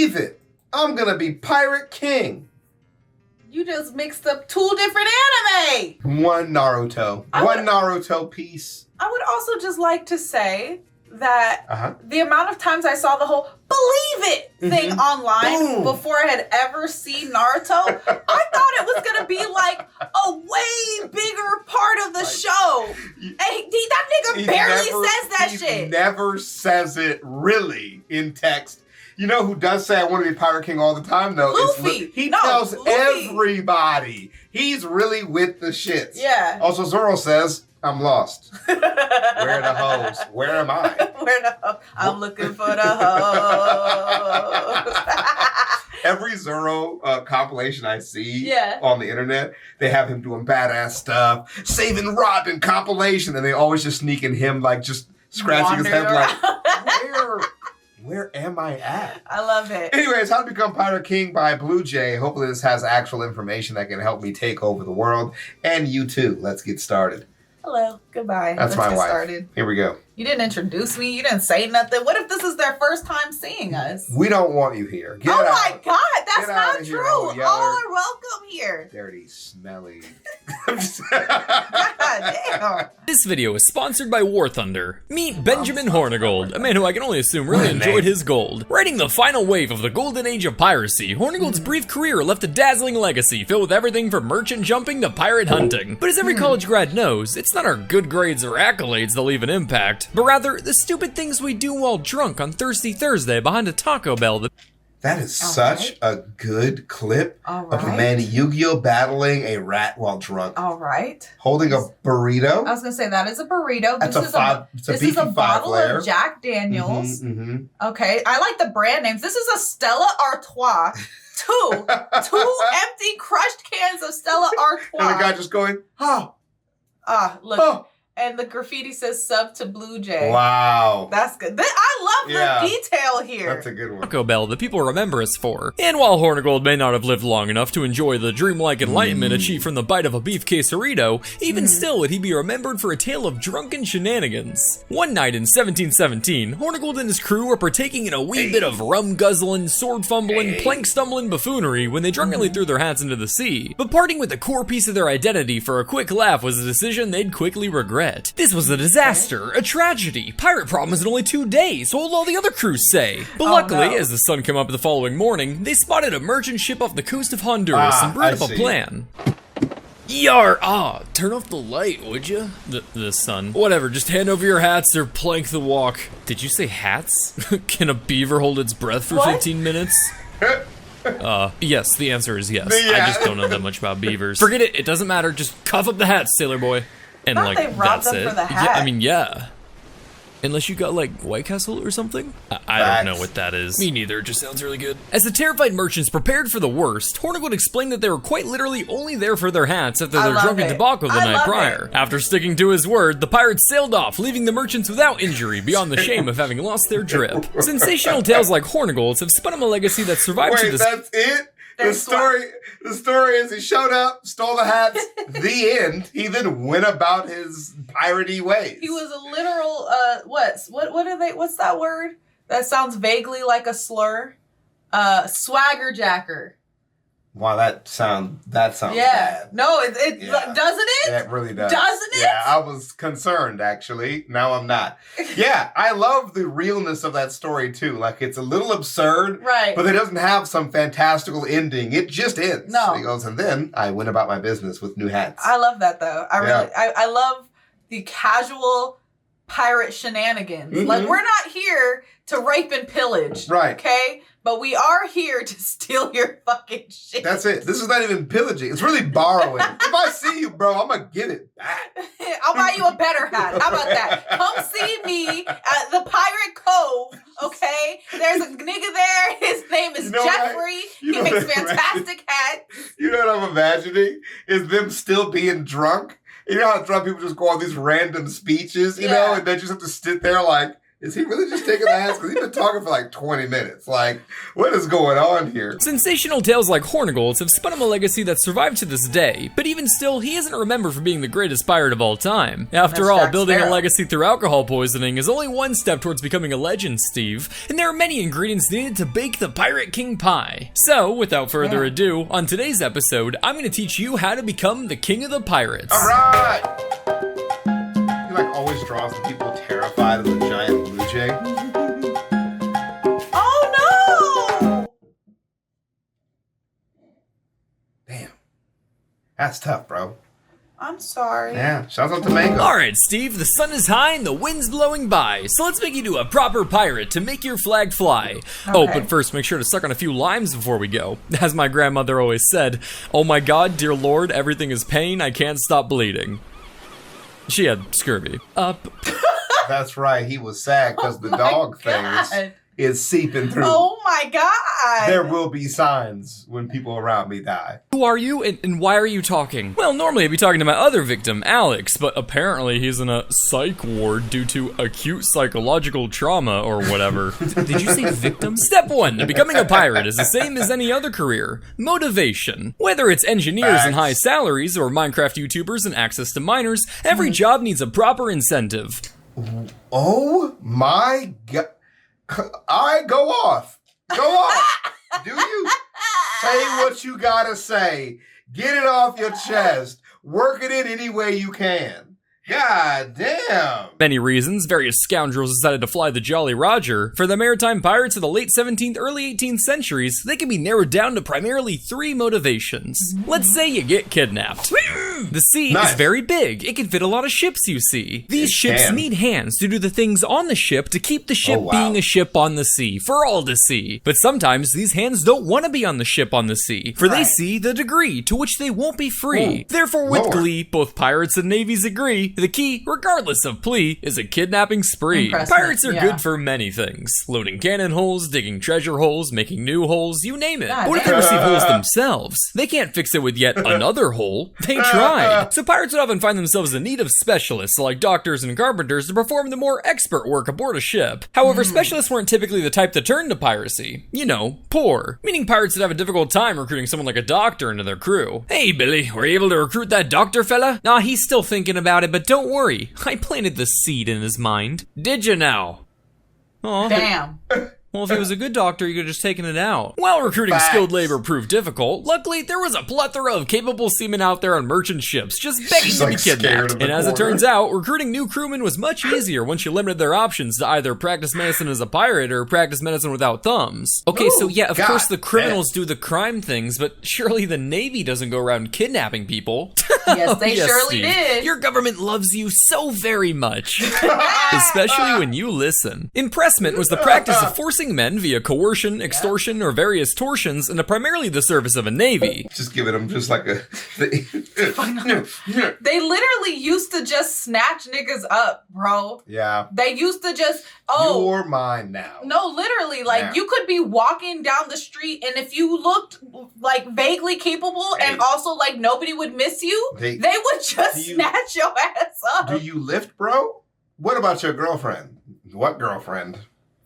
believe it. I'm gonna be Pirate King. You just mixed up 2 different anime. One Naruto. One Naruto piece. I would also just like to say that the amount of times I saw the whole believe it thing online before I had ever seen Naruto, I thought it was going to be like a way bigger part of the show. And that nigga barely says that shit. He never says it really in text. You know who does say I want to be Pirate King all the time, though? Luffy. He tells everybody. He's really with the shits. Yeah. Also, Zoro says, I'm lost. Where are the hoes? Where am I? Where the hoes? I'm looking for the hoes. Every Zoro compilation I see on the internet, they have him doing badass stuff, saving Robin compilation, and they always just sneak in him, like, just scratching his head, like, where am I at? I love it. Anyways, How to Become Pirate King by Bluejay. Hopefully this has actual information that can help me take over the world. And you too. Let's get started. Hello. Goodbye. That's my wife. Started. Here we go. You didn't introduce me. You didn't say nothing. What if this is their first time seeing us? We don't want you here. Get oh out. My God. That's not true. Here, all are welcome here. Dirty, smelly. God damn. This video is sponsored by War Thunder. Meet Benjamin Hornigold, a man who I can only assume really enjoyed his gold. Riding the final wave of the golden age of piracy, Hornigold's brief career left a dazzling legacy filled with everything from merchant jumping to pirate hunting. But as every college grad knows, it's not our good grades or accolades that leave an impact, but rather the stupid things we do while drunk on Thirsty Thursday behind a Taco Bell. That is such a good clip of a man Yu-Gi-Oh! Battling a rat while drunk. All right. Holding a burrito. I was going to say, that is a burrito. This is a bottle layer of Jack Daniels. Okay. I like the brand names. This is a Stella Artois. Two empty crushed cans of Stella Artois. And the guy just going, look. Oh. And the graffiti says sub to Bluejay. Wow. That's good. I love the detail here. That's a good one. Taco Bell that people remember us for. And while Hornigold may not have lived long enough to enjoy the dreamlike enlightenment achieved from the bite of a beef quesarito, even still would he be remembered for a tale of drunken shenanigans. One night in 1717, Hornigold and his crew were partaking in a wee bit of rum-guzzling, sword-fumbling, plank-stumbling buffoonery when they drunkenly threw their hats into the sea. But parting with a core piece of their identity for a quick laugh was a decision they'd quickly regret. This was a disaster, a tragedy. Pirate problems in only 2 days, so all the other crews say. But luckily, as the sun came up the following morning, they spotted a merchant ship off the coast of Honduras and brewed up a plan. Yar! Turn off the light, would you? The sun. Whatever, just hand over your hats or plank the walk. Did you say hats? Can a beaver hold its breath for 15 minutes? Yes, the answer is yes. I just don't know that much about beavers. Forget it, it doesn't matter, just cuff up the hats, sailor boy. And like, they robbed them for the hat. Yeah, I mean, yeah. Unless you got like White Castle or something? I don't know what that is. Me neither, it just sounds really good. As the terrified merchants prepared for the worst, Hornigold explained that they were quite literally only there for their hats after their drunken debacle the night prior. After sticking to his word, the pirates sailed off, leaving the merchants without injury beyond the shame of having lost their drip. Sensational tales like Hornigold's have spun him a legacy that survived to this- that's it? The story is he showed up, stole the hats, the end. He then went about his piratey ways. He was a literal, what's that word? That sounds vaguely like a slur. Swagger jacker. Wow, that sounds bad. No, it doesn't it? It really does. Doesn't it? Yeah, I was concerned, actually. Now I'm not. Yeah, I love the realness of that story, too. Like, it's a little absurd, right? But it doesn't have some fantastical ending. It just ends. No. He goes, and then I went about my business with new hats. I love that, though. I love the casual pirate shenanigans. Like, we're not here to rape and pillage. Right. Okay? But we are here to steal your fucking shit. That's it. This is not even pillaging. It's really borrowing. If I see you, bro, I'm going to give it back. I'll buy you a better hat. How about that? Come see me at the Pirate Cove, okay? There's a nigga there. His name is Jeffrey. He makes fantastic hats. You know what I'm imagining? Is them still being drunk. You know how drunk people just go on these random speeches, you know? And they just have to sit there like, Is he really just taking the ass? Because he's been talking for like 20 minutes. Like, what is going on here? Sensational tales like Hornigolds have spun him a legacy that survived to this day, but even still, he isn't remembered for being the greatest pirate of all time. After all, building a legacy through alcohol poisoning is only one step towards becoming a legend, Steve, and there are many ingredients needed to bake the Pirate King pie. So, without further ado, on today's episode, I'm going to teach you how to become the king of the pirates. All right! He like always draws the people terrified of the giant Bluejay. Oh no! Damn. That's tough, bro. I'm sorry. Yeah, shout out to Mango. Alright, Steve, the sun is high and the wind's blowing by, so let's make you do a proper pirate to make your flag fly. Okay. Oh, but first, make sure to suck on a few limes before we go. As my grandmother always said, oh my god, dear lord, everything is pain, I can't stop bleeding. She had scurvy. That's right, he was sad because the dog thing is seeping through. Oh my god! There will be signs when people around me die. Who are you and why are you talking? Well, normally I'd be talking to my other victim, Alex, but apparently he's in a psych ward due to acute psychological trauma or whatever. Did you say victim? Step 1, becoming a pirate is the same as any other career. Motivation. Whether it's engineers and high salaries or Minecraft YouTubers and access to miners, every job needs a proper incentive. Oh my god. I go off. Go off. Do you? Say what you gotta say. Get it off your chest. Work it in any way you can. God damn. Many reasons, various scoundrels decided to fly the Jolly Roger. For the maritime pirates of the late 17th, early 18th centuries, they can be narrowed down to primarily 3 motivations. Let's say you get kidnapped. The sea is very big. It can fit a lot of ships, you see. These ships need hands to do the things on the ship to keep the ship being a ship on the sea, for all to see. But sometimes these hands don't want to be on the ship on the sea, for they see the degree to which they won't be free. Therefore, with glee, both pirates and navies agree, the key, regardless of plea, is a kidnapping spree. Pirates are good for many things. Loading cannon holes, digging treasure holes, making new holes, you name it. But what if they receive holes themselves? They can't fix it with yet another hole. They tried. So pirates would often find themselves in need of specialists like doctors and carpenters to perform the more expert work aboard a ship. However, specialists weren't typically the type to turn to piracy. You know, poor. Meaning pirates would have a difficult time recruiting someone like a doctor into their crew. Hey Billy, were you able to recruit that doctor fella? Nah, he's still thinking about it, but don't worry. I planted the seed in his mind. Did you now? Oh, damn. Well, if he was a good doctor, you could have just taken it out. While recruiting skilled labor proved difficult, luckily there was a plethora of capable seamen out there on merchant ships, just begging to be kidnapped. And as it turns out, recruiting new crewmen was much easier once you limited their options to either practice medicine as a pirate or practice medicine without thumbs. Okay, so yeah, of course the criminals do the crime things, but surely the Navy doesn't go around kidnapping people. Yes, they surely did. Your government loves you so very much. Especially when you listen. Impressment was the practice of forcing men via coercion, extortion, or various torsions into primarily the service of a navy. Just giving them just like a... They literally used to just snatch niggas up, bro. Yeah. They used to just, you're mine now. No, literally, like, you could be walking down the street, and if you looked, like, vaguely capable and also, like, nobody would miss you, they would just snatch your ass up. Do you lift, bro? What about your girlfriend? What girlfriend?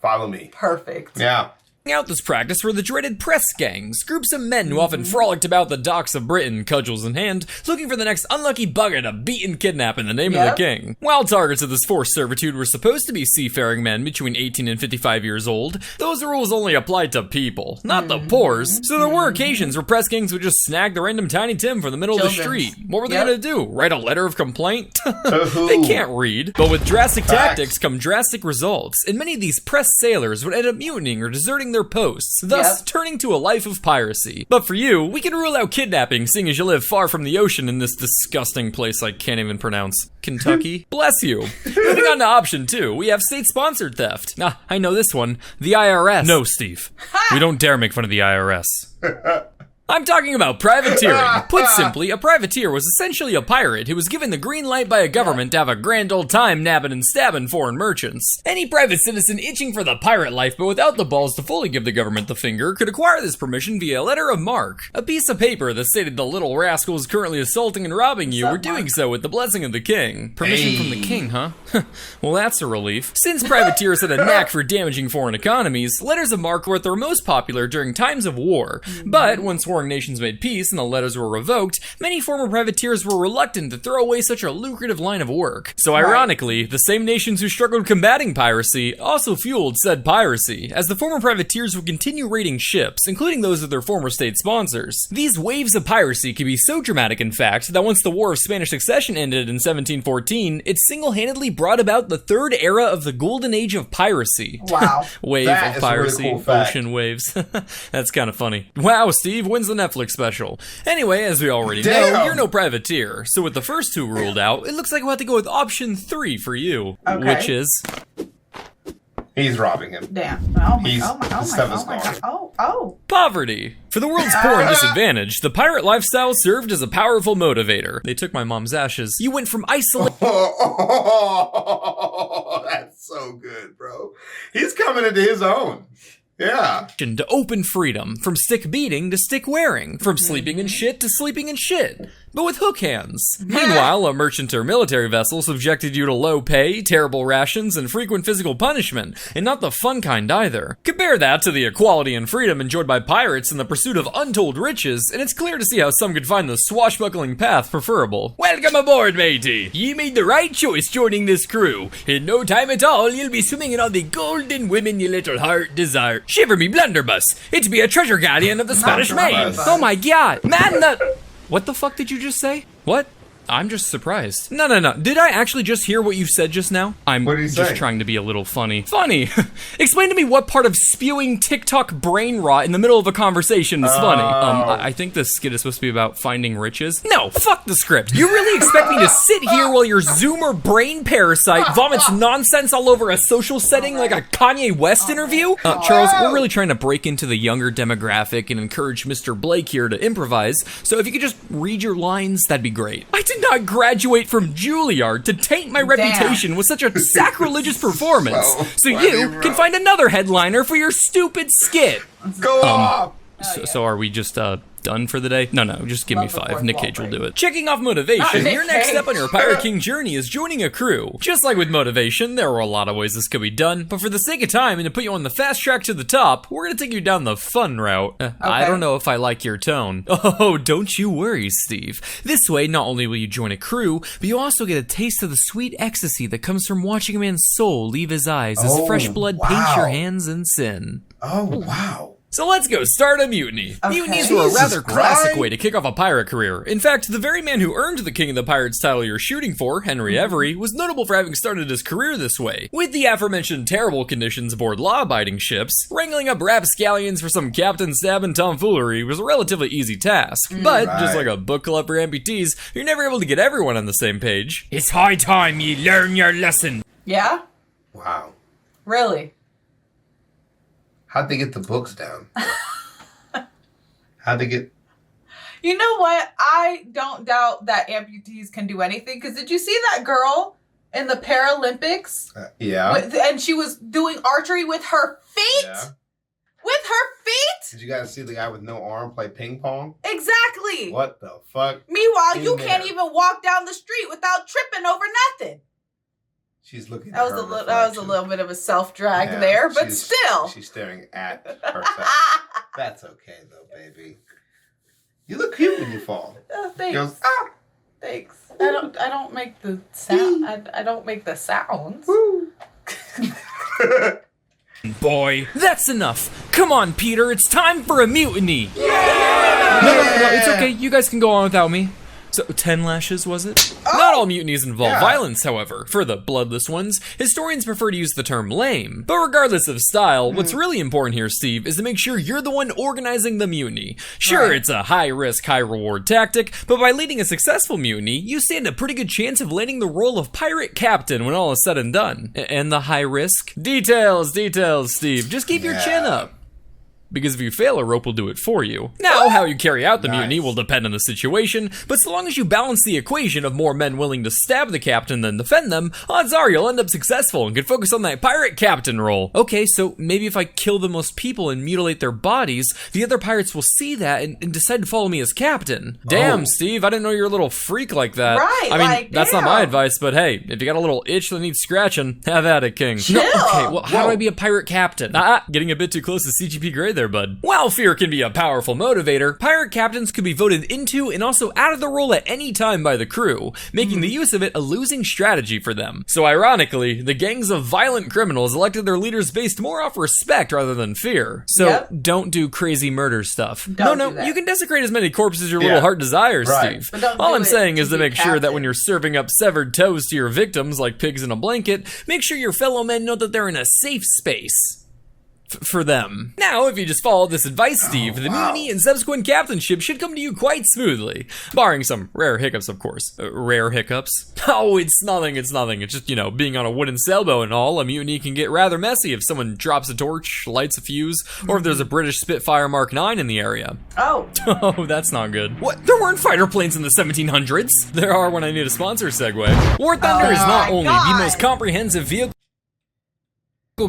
Follow me. Perfect. Yeah. Out this practice were the dreaded press gangs, groups of men who often frolicked about the docks of Britain, cudgels in hand, looking for the next unlucky bugger to beat and kidnap in the name of the king. While targets of this forced servitude were supposed to be seafaring men between 18 and 55 years old, those rules only applied to people, not the pores. So there were occasions where press gangs would just snag the random Tiny Tim from the middle of the street. What were they gonna do? Write a letter of complaint? They can't read. But with drastic tactics come drastic results, and many of these press sailors would end up mutinying or deserting their posts, thus turning to a life of piracy. But for you, we can rule out kidnapping, seeing as you live far from the ocean in this disgusting place I can't even pronounce. Kentucky? Bless you. Moving on to option 2, we have state-sponsored theft. I know this one. The IRS. No, Steve. We don't dare make fun of the IRS. I'm talking about privateering. Put simply, a privateer was essentially a pirate who was given the green light by a government to have a grand old time nabbing and stabbing foreign merchants. Any private citizen itching for the pirate life but without the balls to fully give the government the finger could acquire this permission via a letter of marque, a piece of paper that stated the little rascals currently assaulting and robbing you were doing so with the blessing of the king. Permission from the king, huh? Well, that's a relief. Since privateers had a knack for damaging foreign economies, letters of marque were their most popular during times of war. But once warring nations made peace and the letters were revoked, many former privateers were reluctant to throw away such a lucrative line of work. So ironically, the same nations who struggled combating piracy also fueled said piracy, as the former privateers would continue raiding ships, including those of their former state sponsors. These waves of piracy could be so dramatic, in fact, that once the War of Spanish Succession ended in 1714, it single-handedly brought about the third era of the golden age of piracy. Wow. Wave that of piracy, really cool ocean waves. That's kind of funny. Wow, Steve, when's the Netflix special? Anyway, as we already know, you're no privateer. So with the first two ruled out, it looks like we'll have to go with option 3 for you, which is... He's robbing him. Damn. Poverty. For the world's poor and disadvantaged, the pirate lifestyle served as a powerful motivator. They took my mom's ashes. You went from isolation... Oh, that's so good, bro. He's coming into his own. Yeah. To open freedom, from stick beating to stick wearing, from sleeping in shit to sleeping in shit, but with hook hands. Meanwhile, a merchant or military vessel subjected you to low pay, terrible rations, and frequent physical punishment, and not the fun kind either. Compare that to the equality and freedom enjoyed by pirates in the pursuit of untold riches, and it's clear to see how some could find the swashbuckling path preferable. Welcome aboard, matey! Ye made the right choice joining this crew. In no time at all, you'll be swimming in all the golden women your little heart desire. Shiver me blunderbuss! It be a treasure galleon of the Spanish Main! Oh my god! Man, what the fuck did you just say? What? I'm just surprised. No. Did I actually just hear what you said just now? I'm just trying to be a little funny. Funny? Explain to me what part of spewing TikTok brain rot in the middle of a conversation is funny. I think this skit is supposed to be about finding riches. No, fuck the script. You really expect me to sit here while your Zoomer brain parasite vomits nonsense all over a social setting like a Kanye West interview? Charles, we're really trying to break into the younger demographic and encourage Mr. Blake here to improvise, so if you could just read your lines, that'd be great. I did not graduate from Juilliard to taint my reputation with such a sacrilegious performance, so you can find another headliner for your stupid skit. Go off! So are we just done for the day? No, just give me 5. Nick Cage will do it. Checking off motivation, your next step on your Pirate King journey is joining a crew. Just like with motivation, there are a lot of ways this could be done, but for the sake of time and to put you on the fast track to the top, we're gonna take you down the fun route. I don't know if I like your tone. Oh, don't you worry, Steve. This way, not only will you join a crew, but you also get a taste of the sweet ecstasy that comes from watching a man's soul leave his eyes as fresh blood paints your hands in sin. Oh, wow. So let's go start a mutiny. Okay. Mutinies were a rather classic way to kick off a pirate career. In fact, the very man who earned the King of the Pirates title you're shooting for, Henry Every, was notable for having started his career this way. With the aforementioned terrible conditions aboard law-abiding ships, wrangling up rapscallions for some captain stabbing tomfoolery was a relatively easy task. But, just like a book club for amputees, you're never able to get everyone on the same page. It's high time ye learn your lesson. Yeah? Wow. Really? How'd they get the books down? How'd they get... You know what? I don't doubt that amputees can do anything. Because did you see that girl in the Paralympics? Yeah. And she was doing archery with her feet? Yeah. With her feet? Did you guys see the guy with no arm play ping pong? Exactly. What the fuck? Meanwhile, you can't even walk down the street without tripping over nothing. She's looking at that was a little bit of a self-drag there, but still. She's staring at herself. That's okay, though, baby. You look cute when you fall. Oh, thanks. Goes, ah. Thanks. I don't make the sound. I don't make the sounds. Boy, that's enough. Come on, Peter. It's time for a mutiny. Yeah! No, it's okay. You guys can go on without me. So, 10 lashes, was it? Oh! Not all mutinies involve violence, however. For the bloodless ones, historians prefer to use the term lame. But regardless of style, what's really important here, Steve, is to make sure you're the one organizing the mutiny. Sure, it's a high-risk, high-reward tactic, but by leading a successful mutiny, you stand a pretty good chance of landing the role of pirate captain when all is said and done. And the high risk? Details, Steve. Just keep your chin up. because if you fail, a rope will do it for you. Now, how you carry out the mutiny will depend on the situation, but so long as you balance the equation of more men willing to stab the captain than defend them, odds are you'll end up successful and can focus on that pirate captain role. Okay, so maybe if I kill the most people and mutilate their bodies, the other pirates will see that and decide to follow me as captain. Damn, Steve, I didn't know you're a little freak like that. Right, I mean, that's not my advice, but hey, if you got a little itch that needs scratching, have at it, King. Chill. No, okay, well, how do I be a pirate captain? Getting a bit too close to CGP grade there, bud. While fear can be a powerful motivator, pirate captains could be voted into and also out of the role at any time by the crew, making the use of it a losing strategy for them. So ironically, the gangs of violent criminals elected their leaders based more off respect rather than fear. So don't do crazy murder stuff. No, you can desecrate as many corpses as your little heart desires, Steve. All I'm saying is to make sure that when you're serving up severed toes to your victims like pigs in a blanket, make sure your fellow men know that they're in a safe space. For them. Now, if you just follow this advice, Steve, the mutiny and subsequent captainship should come to you quite smoothly. Barring some rare hiccups, of course. Rare hiccups? Oh, it's nothing. It's just, being on a wooden sailboat and all, a mutiny can get rather messy if someone drops a torch, lights a fuse, or if there's a British Spitfire Mark 9 in the area. Oh, that's not good. What? There weren't fighter planes in the 1700s? There are when I need a sponsor segue. War Thunder is not only the most comprehensive vehicle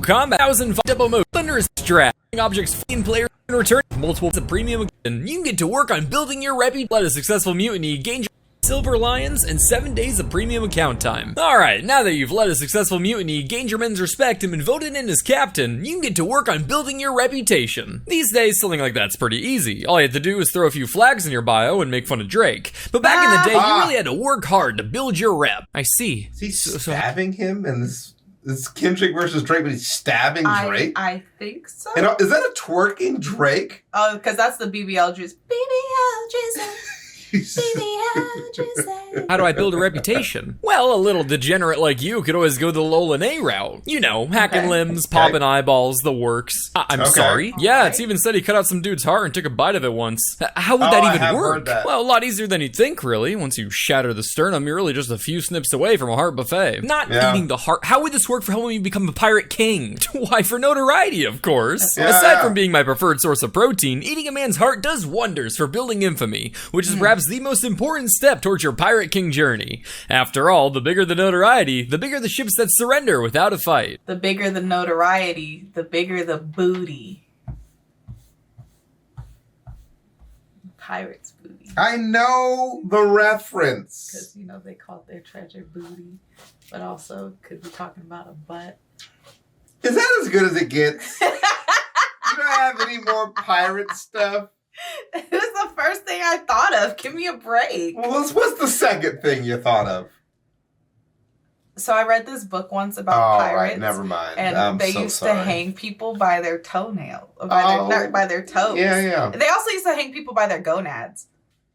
combat 1000 double mode thunderous drag objects fleeing players in return multiple premium, and you can get to work on building your reputation. Let a successful mutiny gain silver lions and 7 days of premium account time. Alright, now that you've led a successful mutiny, gained your men's respect, and been voted in as captain, you can get to work on building your reputation. These days, something like that's pretty easy. All you had to do is throw a few flags in your bio and make fun of Drake. But back in the day, you really had to work hard to build your rep. I see. Is he stabbing him in this? It's Kendrick versus Drake, but he's stabbing Drake? I think so. And is that a twerking Drake? Oh, because that's the BBL juice. BBL juice. BBL juice. How do I build a reputation? Well, a little degenerate like you could always go the Lolan-A route. Hacking limbs, popping eyeballs, the works. I'm sorry? Yeah, it's even said he cut out some dude's heart and took a bite of it once. How would that even work? Well, a lot easier than you'd think, really. Once you shatter the sternum, you're really just a few snips away from a heart buffet. Not eating the heart. How would this work for helping me become a pirate king? Why, for notoriety, of course. Aside from being my preferred source of protein, eating a man's heart does wonders for building infamy, which is perhaps the most important step towards your pirate king journey. After all, the bigger the notoriety, the bigger the ships that surrender without a fight. The bigger the notoriety, the bigger the booty. Pirates booty. I know the reference. Because, they called their treasure booty, but also could be talking about a butt. Is that as good as it gets? You don't have any more pirate stuff? It was the first thing I thought of. Give me a break. Well, what's the second thing you thought of? So I read this book once about pirates. Right, never mind. And they used to hang people by their toenail, by their toes. Yeah. They also used to hang people by their gonads.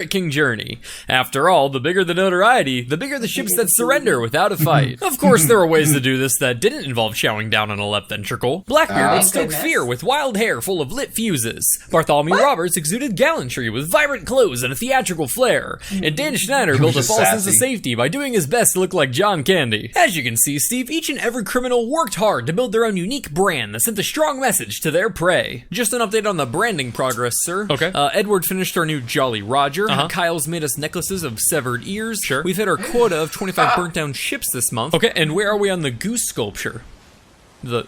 King journey. After all, the bigger the notoriety, the bigger the ships that surrender without a fight. Of course, there were ways to do this that didn't involve chowing down on a left ventricle. Blackbeard would stoke fear with wild hair full of lit fuses. Bartholomew Roberts exuded gallantry with vibrant clothes and a theatrical flair. And Dan Schneider built a false sense of safety by doing his best to look like John Candy. As you can see, Steve, each and every criminal worked hard to build their own unique brand that sent a strong message to their prey. Just an update on the branding progress, sir. Okay. Edward finished our new Jolly Roger. Kyle's made us necklaces of severed ears. Sure. We've hit our quota of 25 burnt down ships this month. Okay, and where are we on the goose sculpture? The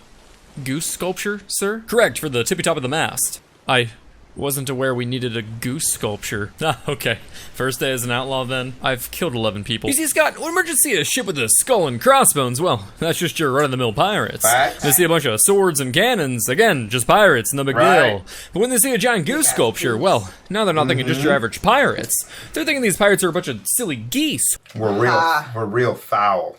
goose sculpture, sir? Correct, for the tippy top of the mast. I wasn't aware we needed a goose sculpture. Okay. First day as an outlaw then. I've killed 11 people. You see, Scott, when emergency see a ship with a skull and crossbones, well, that's just your run-of-the-mill pirates. They see a bunch of swords and cannons, again, just pirates, no big deal. But when they see a giant goose sculpture, well, now they're not thinking just your average pirates. They're thinking these pirates are a bunch of silly geese. We're real foul.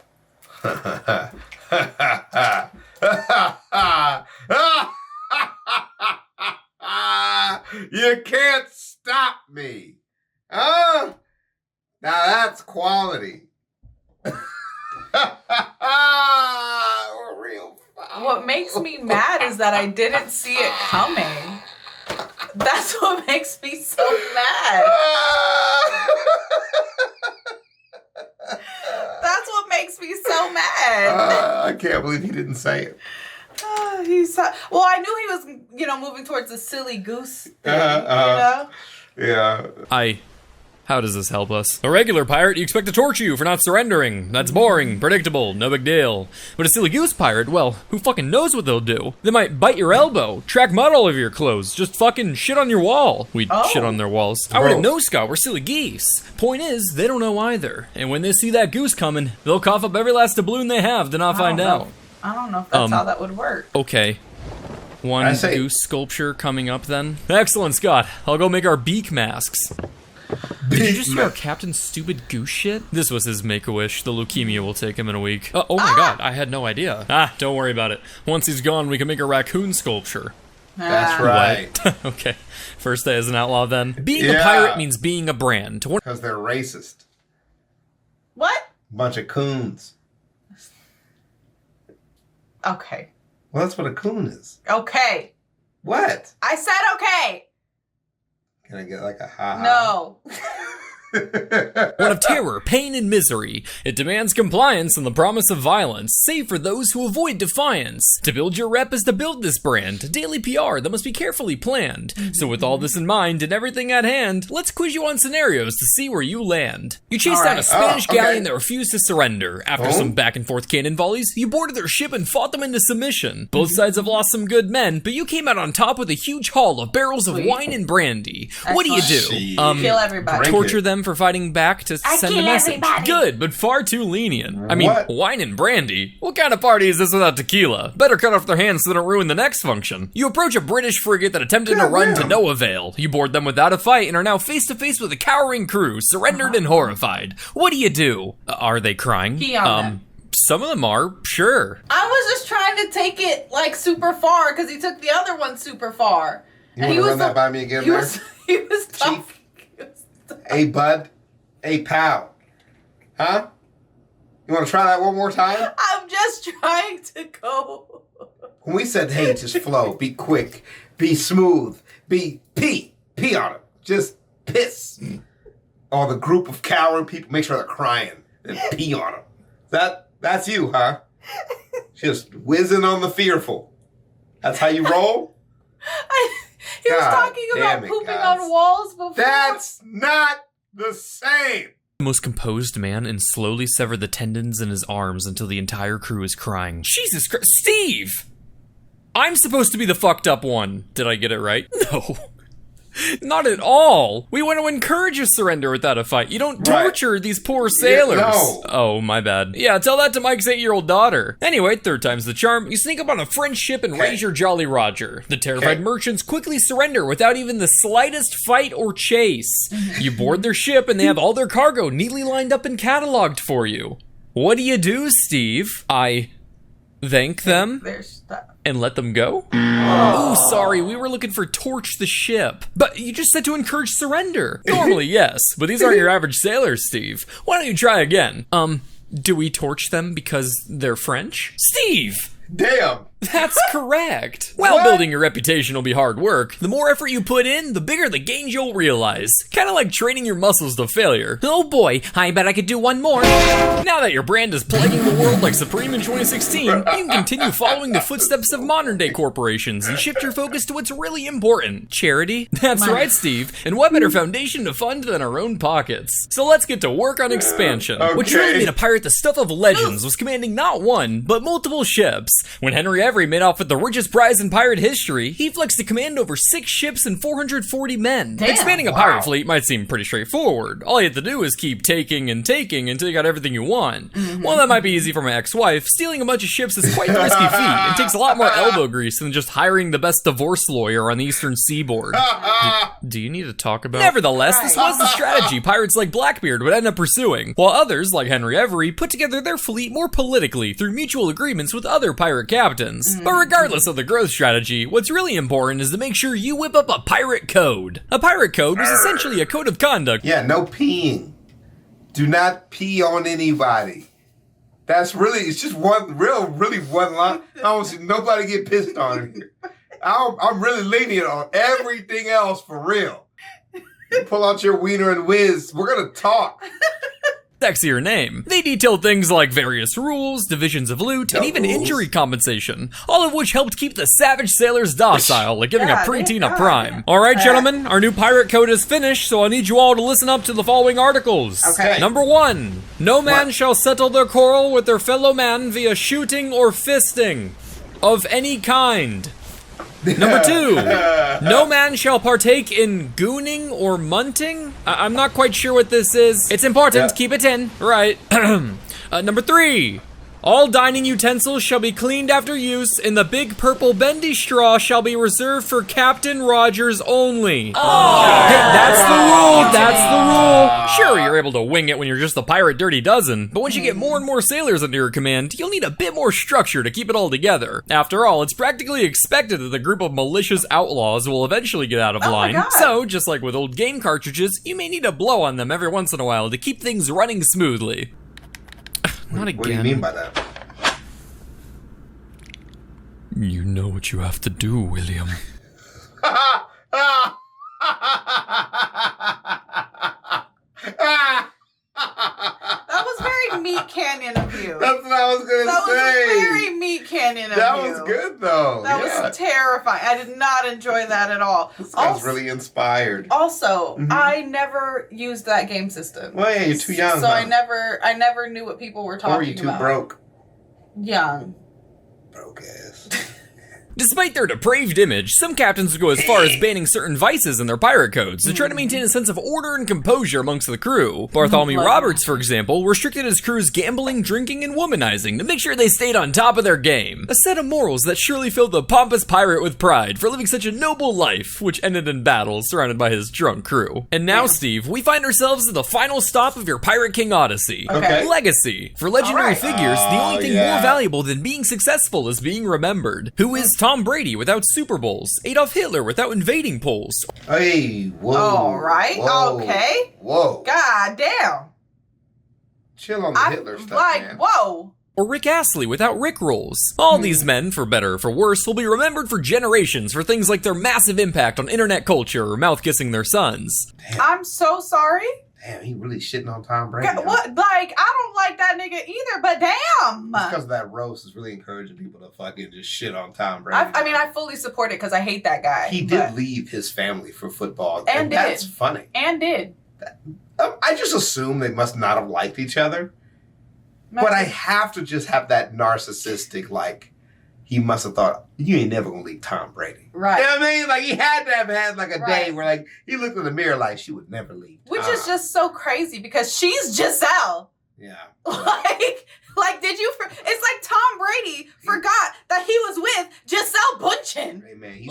You can't stop me. Now that's quality. We're real foul. What makes me mad is that I didn't see it coming. That's what makes me so mad. That's what makes me so mad. I can't believe he didn't say it. Well, I knew he was, moving towards the silly goose thing, Yeah. How does this help us? A regular pirate, you expect to torture you for not surrendering. That's boring, predictable, no big deal. But a silly goose pirate, well, who fucking knows what they'll do? They might bite your elbow, track mud all over your clothes, just fucking shit on your wall. We shit on their walls. I wouldn't know, Scott, we're silly geese. Point is, they don't know either. And when they see that goose coming, they'll cough up every last doubloon they have to not find out. I don't know if that's how that would work. Okay. One goose sculpture coming up then. Excellent, Scott. I'll go make our beak masks. Did you just hear our captain's stupid goose shit? This was his make-a-wish. The leukemia will take him in a week. Oh my god, I had no idea. Don't worry about it. Once he's gone, we can make a raccoon sculpture. That's right. Okay. First day as an outlaw then. Being a pirate means being a brand. Because they're racist. What? Bunch of coons. Okay. Well, that's what a coon is. Okay. What? I said okay. Can I get like a ha-ha? No. One of terror, pain, and misery. It demands compliance and the promise of violence, save for those who avoid defiance. To build your rep is to build this brand, daily PR that must be carefully planned. So with all this in mind and everything at hand, let's quiz you on scenarios to see where you land. You chased down a Spanish galleon that refused to surrender. After some back and forth cannon volleys, you boarded their ship and fought them into submission. Both sides have lost some good men, but you came out on top with a huge haul of barrels of wine and brandy. What do you do? Kill everybody. Torture them for fighting back to send a message. Good, but far too lenient. I mean, wine and brandy? What kind of party is this without tequila? Better cut off their hands so they don't ruin the next function. You approach a British frigate that attempted to run to no avail. You board them without a fight and are now face to face with a cowering crew, surrendered and horrified. What do you do? Are they crying? Some of them are, sure. I was just trying to take it like super far because he took the other one super far. You want to run that by me again, there? He was tough. Hey, bud. Hey, pal. Huh? You want to try that one more time? I'm just trying to go. When we said, hey, just flow, be quick, be smooth, pee on it. Just piss. All the group of cowering people, make sure they're crying and pee on them. That's you, huh? Just whizzing on the fearful. That's how you roll? He was talking about pooping on walls before. That's not the same. The most composed man and slowly severed the tendons in his arms until the entire crew is crying. Jesus Christ, Steve! I'm supposed to be the fucked up one. Did I get it right? No. Not at all. We want to encourage a surrender without a fight. You don't torture these poor sailors. Yeah, no. Oh, my bad. Yeah, tell that to Mike's 8-year-old daughter. Anyway, third time's the charm. You sneak up on a French ship and raise your Jolly Roger. The terrified merchants quickly surrender without even the slightest fight or chase. You board their ship and they have all their cargo neatly lined up and cataloged for you. What do you do, Steve? I thank them and let them go? Oh, sorry, we were looking for torch the ship. But you just said to encourage surrender. Normally, yes, but these aren't your average sailors, Steve. Why don't you try again? Do we torch them because they're French? Steve! Damn. That's correct. While building your reputation will be hard work, the more effort you put in, the bigger the gains you'll realize. Kind of like training your muscles to failure. Oh boy, I bet I could do one more. Now that your brand is plaguing the world like Supreme in 2016, you can continue following the footsteps of modern day corporations and shift your focus to what's really important. Charity? That's right, Steve. And what better foundation to fund than our own pockets? So let's get to work on expansion. What really made a pirate the stuff of legends was commanding not one, but multiple ships. When Henry Every made off with the richest prize in pirate history, he flexed to command over 6 ships and 440 men. Damn, expanding a pirate fleet might seem pretty straightforward. All you have to do is keep taking and taking until you got everything you want. While that might be easy for my ex-wife, stealing a bunch of ships is quite the risky feat and takes a lot more elbow grease than just hiring the best divorce lawyer on the eastern seaboard. Do you need to talk about? Nevertheless, this was the strategy pirates like Blackbeard would end up pursuing, while others, like Henry Every, put together their fleet more politically through mutual agreements with other pirate captains. But regardless of the growth strategy, what's really important is to make sure you whip up a pirate code. A pirate code was essentially a code of conduct. Yeah, no peeing. Do not pee on anybody. That's really, it's just really one line. I don't see nobody get pissed on here. I'm really lenient on everything else for real. You pull out your wiener and whiz. We're going to talk. sexier name. They detailed things like various rules, divisions of loot, and even injury compensation, all of which helped keep the savage sailors docile, like giving a preteen a prime. Alright, gentlemen, our new pirate code is finished, so I need you all to listen up to the following articles. Okay. Number 1, no man shall settle their quarrel with their fellow man via shooting or fisting of any kind. Number 2, no man shall partake in gooning or munting. I'm not quite sure what this is. It's important, keep it in. Right. Number 3, all dining utensils shall be cleaned after use, and the big purple bendy straw shall be reserved for Captain Rogers only. Oh. Hey, that's the rule, that's the rule. Sure, you're able to wing it when you're just the pirate dirty dozen, but once you get more and more sailors under your command, you'll need a bit more structure to keep it all together. After all, it's practically expected that the group of malicious outlaws will eventually get out of line. So, just like with old game cartridges, you may need to blow on them every once in a while to keep things running smoothly. Not again. What do you mean by that? You know what you have to do, William. That was very Meat Canyon of you. That's what I was gonna say. That was very Meat Canyon of you. That was good though. That was terrifying. I did not enjoy that at all. I was really inspired. Also, I never used that game system. Well, yeah, you're too young. So I never knew what people were talking about. Or were you too broke? Young. Broke ass. Despite their depraved image, some captains would go as far as banning certain vices in their pirate codes to try to maintain a sense of order and composure amongst the crew. Bartholomew Roberts, for example, restricted his crew's gambling, drinking, and womanizing to make sure they stayed on top of their game. A set of morals that surely filled the pompous pirate with pride for living such a noble life, which ended in battle surrounded by his drunk crew. And now, Steve, we find ourselves at the final stop of your Pirate King Odyssey. Okay. Legacy. For legendary figures, the only thing more valuable than being successful is being remembered. Who is Tom Brady without Super Bowls? Adolf Hitler without invading Poles? Hey, whoa. All right, okay. Whoa. God damn. Chill on the Hitler stuff, man. Whoa. Or Rick Astley without Rick rolls? All these men, for better or for worse, will be remembered for generations for things like their massive impact on internet culture or mouth-kissing their sons. Damn. I'm so sorry. Damn, he really shitting on Tom Brady. What? Like, I don't like that nigga either, but damn. It's because of that roast is really encouraging people to fucking just shit on Tom Brady. I mean, I fully support it because I hate that guy. He did leave his family for football. And that's funny. And did. I just assume they must not have liked each other. Maybe. But I have to just have that narcissistic, like, he must have thought, you ain't never gonna leave Tom Brady. Right. You know what I mean? Like, he had to have had, like, a day where, like, he looked in the mirror like, she would never leave Tom. Which is just so crazy because she's Giselle. Yeah. Like, did you, it's like Tom Brady forgot that he was with Giselle Bundchen. Hey, man,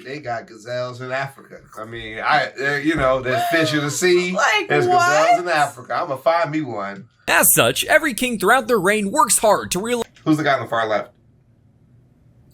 they got gazelles in Africa. I mean, there's fish in the sea. Like, there's gazelles in Africa. I'm gonna find me one. As such, every king throughout their reign works hard to realize Who's the guy on the far left?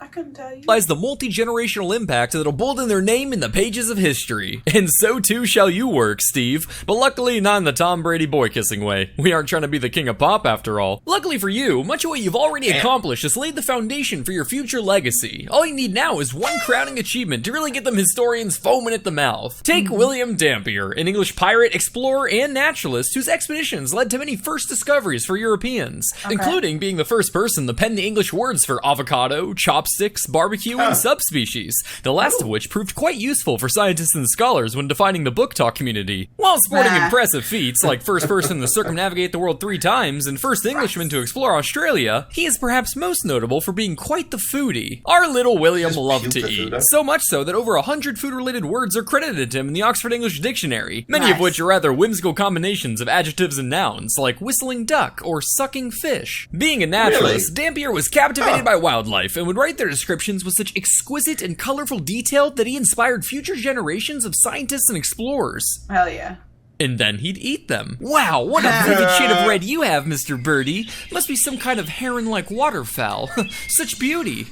I couldn't tell you. The multi-generational impact that'll bolden their name in the pages of history. And so too shall you work, Steve. But luckily not in the Tom Brady boy-kissing way. We aren't trying to be the king of pop after all. Luckily for you, much of what you've already accomplished has laid the foundation for your future legacy. All you need now is one crowning achievement to really get them historians foaming at the mouth. Take William Dampier, an English pirate, explorer, and naturalist whose expeditions led to many first discoveries for Europeans, including being the first person to pen the English words for avocado, chopsticks, barbecue, and subspecies, the last of which proved quite useful for scientists and scholars when defining the book talk community. While sporting impressive feats like first person to circumnavigate the world 3 times and first Englishman to explore Australia, he is perhaps most notable for being quite the foodie. Our little William loved to eat, so much so that over 100 food-related words are credited to him in the Oxford English Dictionary, many of which are rather whimsical combinations of adjectives and nouns, like whistling duck or sucking fish. Being a naturalist, Dampier was captivated by wildlife and would write their descriptions with such exquisite and colorful detail that he inspired future generations of scientists and explorers. Hell yeah. And then he'd eat them. Wow, what a vivid shade of red you have, Mr. Birdie. Must be some kind of heron-like waterfowl. Such beauty.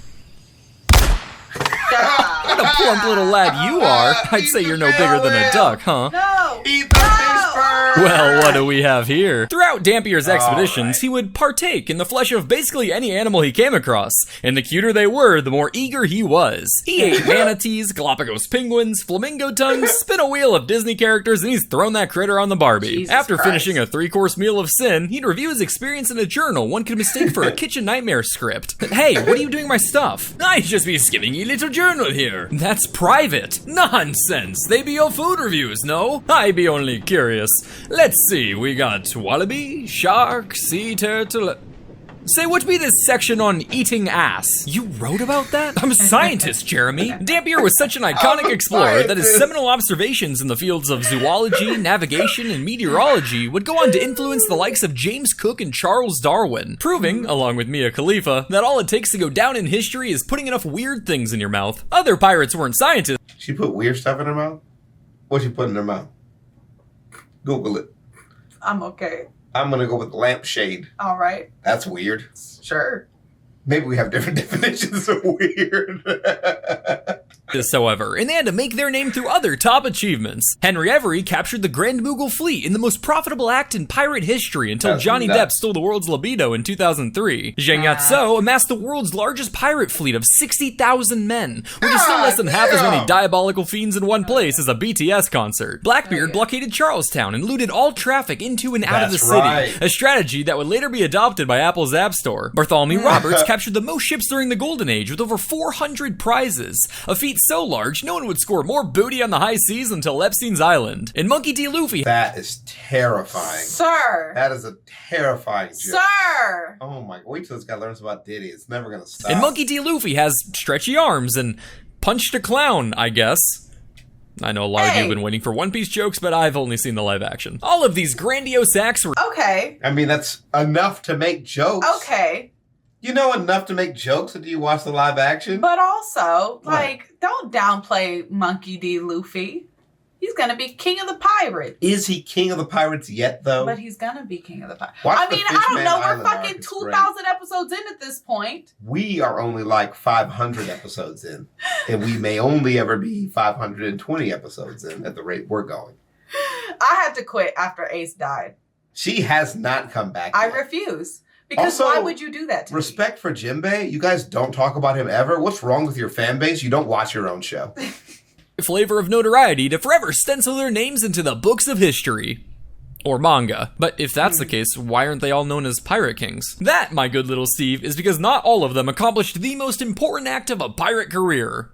What a plump little lad you are. I'd say you're no bigger than a duck, huh? No! Eat the fish bird! Well, what do we have here? Throughout Dampier's expeditions, he would partake in the flesh of basically any animal he came across, and the cuter they were, the more eager he was. He ate manatees, Galapagos penguins, flamingo tongues, spin a wheel of Disney characters, and he's thrown that critter on the Barbie. Jesus After Christ. finishing a 3-course meal of sin, he'd review his experience in a journal one could mistake for a kitchen nightmare script. Hey, what are you doing my stuff? I just be skimming a little journal here. That's private. Nonsense. They be your food reviews, no? I be only curious. Let's see, we got wallaby, shark, sea turtle. Say, what be this section on eating ass? You wrote about that? I'm a scientist, Jeremy. Dampier was such an iconic explorer that his seminal observations in the fields of zoology, navigation, and meteorology would go on to influence the likes of James Cook and Charles Darwin, proving, along with Mia Khalifa, that all it takes to go down in history is putting enough weird things in your mouth. Other pirates weren't scientists. She put weird stuff in her mouth? What'd she put in her mouth? Google it. I'm okay. I'm gonna go with lampshade. All right. That's weird. Sure. Maybe we have different definitions of weird. However, and they had to make their name through other top achievements. Henry Every captured the Grand Mughal fleet in the most profitable act in pirate history until That's Johnny nuts. Depp stole the world's libido in 2003. Zhang Yatso amassed the world's largest pirate fleet of 60,000 men, which is still less than half as many diabolical fiends in one place as a BTS concert. Blackbeard blockaded Charlestown and looted all traffic into and out of the city, a strategy that would later be adopted by Apple's App Store. Bartholomew Roberts captured the most ships during the Golden Age with over 400 prizes, a feat so large no one would score more booty on the high seas until Epstein's Island. And Monkey D. Luffy. That is terrifying. Sir. That is a terrifying joke. Sir. Oh my, wait till this guy learns about Diddy. It's never gonna stop. And Monkey D. Luffy has stretchy arms and punched a clown, I guess. I know a lot of you have been waiting for One Piece jokes, but I've only seen the live action. All of these grandiose acts were Okay. I mean, that's enough to make jokes. Okay. You know enough to make jokes until you watch the live action? But also, like, don't downplay Monkey D. Luffy. He's gonna be king of the pirates. Is he king of the pirates yet, though? But he's gonna be king of the pirates. Watch I the mean, I don't Fishman know. We're Island arc. fucking It's 2,000 episodes in at this point. We are only like 500 episodes in. And we may only ever be 520 episodes in at the rate we're going. I had to quit after Ace died. She has not come back I yet. refuse. Because Also, why would you do that to me? Respect for Jinbei. You guys don't talk about him ever. What's wrong with your fan base? You don't watch your own show. flavor of notoriety to forever stencil their names into the books of history. Or manga. But if that's the case, why aren't they all known as pirate kings? That, my good little Steve, is because not all of them accomplished the most important act of a pirate career.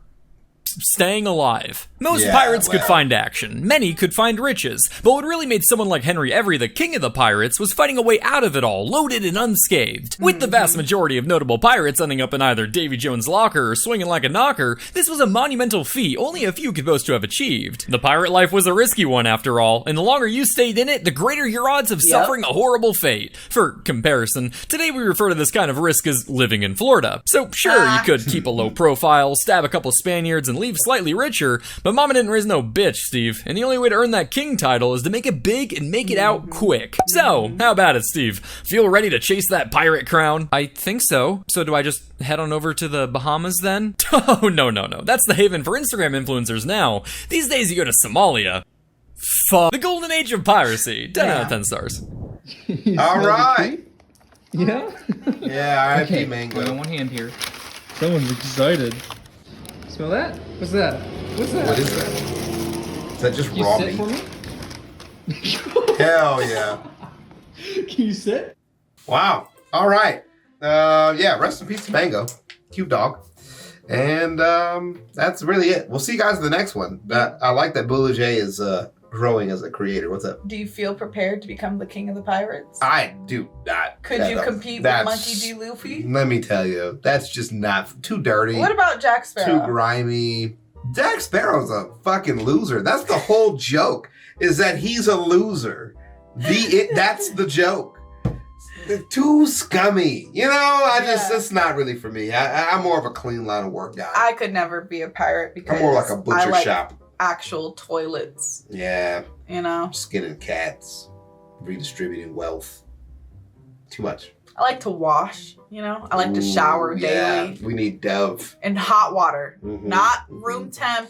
Staying alive. Most pirates could find action, many could find riches, but what really made someone like Henry Every the king of the pirates was fighting a way out of it all, loaded and unscathed. With the vast majority of notable pirates ending up in either Davy Jones' locker or swinging like a knocker, this was a monumental feat only a few could boast to have achieved. The pirate life was a risky one after all, and the longer you stayed in it, the greater your odds of suffering a horrible fate. For comparison, today we refer to this kind of risk as living in Florida. So sure, you could keep a low profile, stab a couple Spaniards, and leave slightly richer, but mama didn't raise no bitch, Steve, and the only way to earn that king title is to make it big and make it out quick. So, how about it, Steve? Feel ready to chase that pirate crown? I think so. So do I just head on over to the Bahamas then? Oh, no. That's the haven for Instagram influencers now. These days you go to Somalia. Fuck. The golden age of piracy. 10 out of 10 stars. All right. Yeah? Yeah, RIP Okay, Mango. on one hand here. Someone's excited. Smell that? What's that? What's that? What is that? Is that just Can you raw sit meat? for me? Hell yeah. Can you sit? Wow. All right. Yeah, rest in peace to Mango. Cute dog. And that's really it. We'll see you guys in the next one. I like that Bluejay is growing as a creator. What's up? Do you feel prepared to become the king of the pirates? I do not. Could you compete with Monkey D. Luffy? Let me tell you, that's just not too dirty. What about Jack Sparrow? Too grimy. Jack Sparrow's a fucking loser. That's the whole joke, is that he's a loser. That's the joke. Too scummy. You know, it's not really for me. I'm more of a clean line of work guy. I could never be a pirate because I'm more like a butcher I like shop. actual toilets. Yeah. You know? Skinning cats. Redistributing wealth. Too much. I like to wash, you know? I like to shower daily. We need Dove. And hot water. Mhm. Not room temp,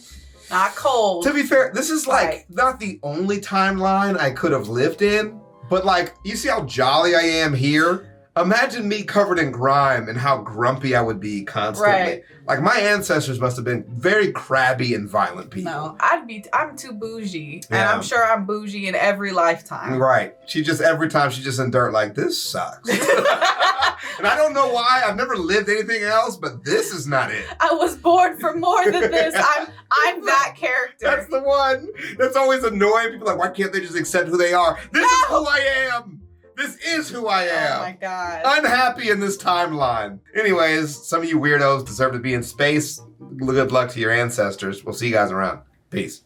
Not cold. To be fair, this is like not the only timeline I could have lived in, but like, you see how jolly I am here? Imagine me covered in grime and how grumpy I would be constantly. Right. Like, my ancestors must have been very crabby and violent people. No, I'm too bougie. And I'm sure I'm bougie in every lifetime. Right. Every time she just in dirt like, this sucks. And I don't know why. I've never lived anything else, but this is not it. I was born for more than this. I'm that character. That's the one. That's always annoying. People are like, why can't they just accept who they are? This is who I am. This is who I am. Oh my God. Unhappy in this timeline. Anyways, some of you weirdos deserve to be in space. Good luck to your ancestors. We'll see you guys around. Peace.